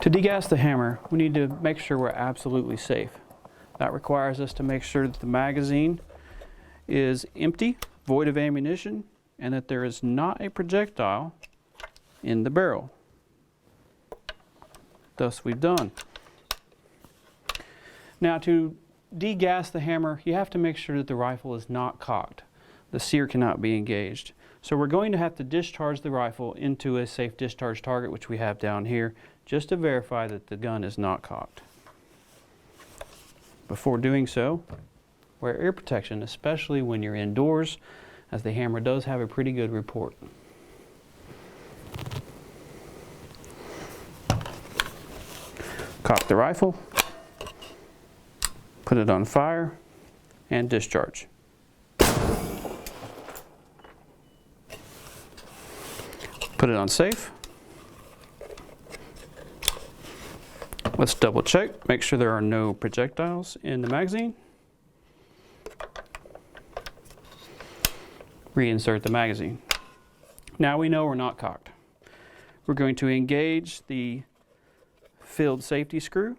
To degas the hammer, we need to make sure we're absolutely safe. That requires us to make sure that the magazine is empty, void of ammunition, and that there is not a projectile in the barrel. Thus we've done. Now to degas the hammer, you have to make sure that the rifle is not cocked. The sear cannot be engaged. So we're going to have to discharge the rifle into a safe discharge target, which we have down here, just to verify that the gun is not cocked. Before doing so, wear ear protection, especially when you're indoors, as the hammer does have a pretty good report. Cock the rifle, put it on fire, and discharge. Put it on safe. Let's double check, make sure there are no projectiles in the magazine. Reinsert the magazine. Now we know we're not cocked. We're going to engage the filled safety screw,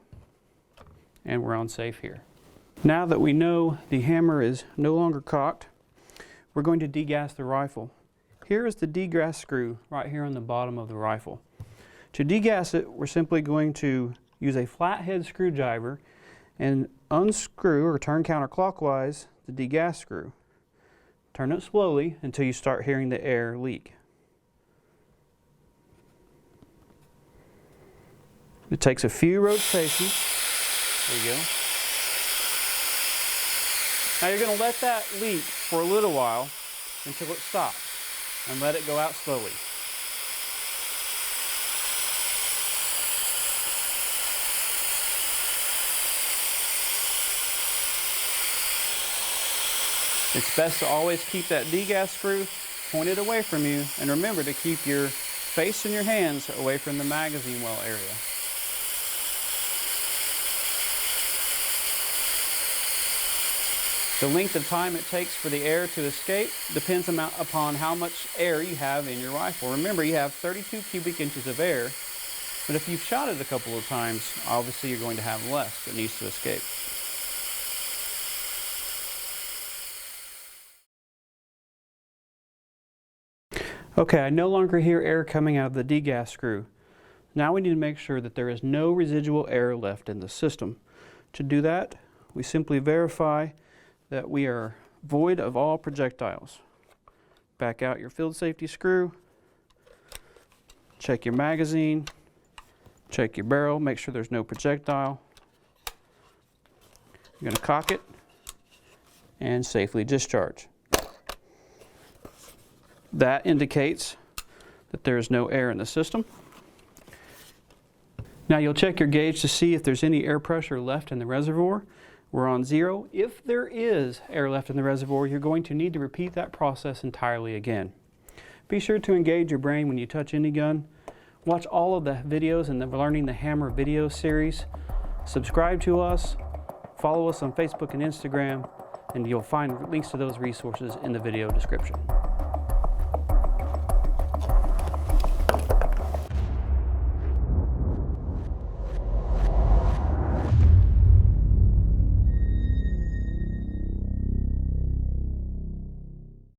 and we're on safe here. Now that we know the hammer is no longer cocked, we're going to degas the rifle. Here is the degas screw right here on the bottom of the rifle. To degas it, we're simply going to use a flathead screwdriver and unscrew or turn counterclockwise the degas screw. Turn it slowly until you start hearing the air leak. It takes a few rotations. There you go. Now you're going to let that leak for a little while until it stops, and let it go out slowly. It's best to always keep that degas screw pointed away from you, and remember to keep your face and your hands away from the magazine well area. The length of time it takes for the air to escape depends upon how much air you have in your rifle. Remember, you have 32 cubic inches of air, but if you've shot it a couple of times, obviously you're going to have less that needs to escape. Okay, I no longer hear air coming out of the degas screw. Now we need to make sure that there is no residual air left in the system. To do that, we simply verify that we are void of all projectiles. Back out your field safety screw, check your magazine, check your barrel, make sure there's no projectile. You're going to cock it and safely discharge. That indicates that there is no air in the system. Now you'll check your gauge to see if there's any air pressure left in the reservoir. We're on 0. If there is air left in the reservoir, you're going to need to repeat that process entirely again. Be sure to engage your brain when you touch any gun. Watch all of the videos in the Learning the Hammer video series. Subscribe to us, follow us on Facebook and Instagram, and you'll find links to those resources in the video description.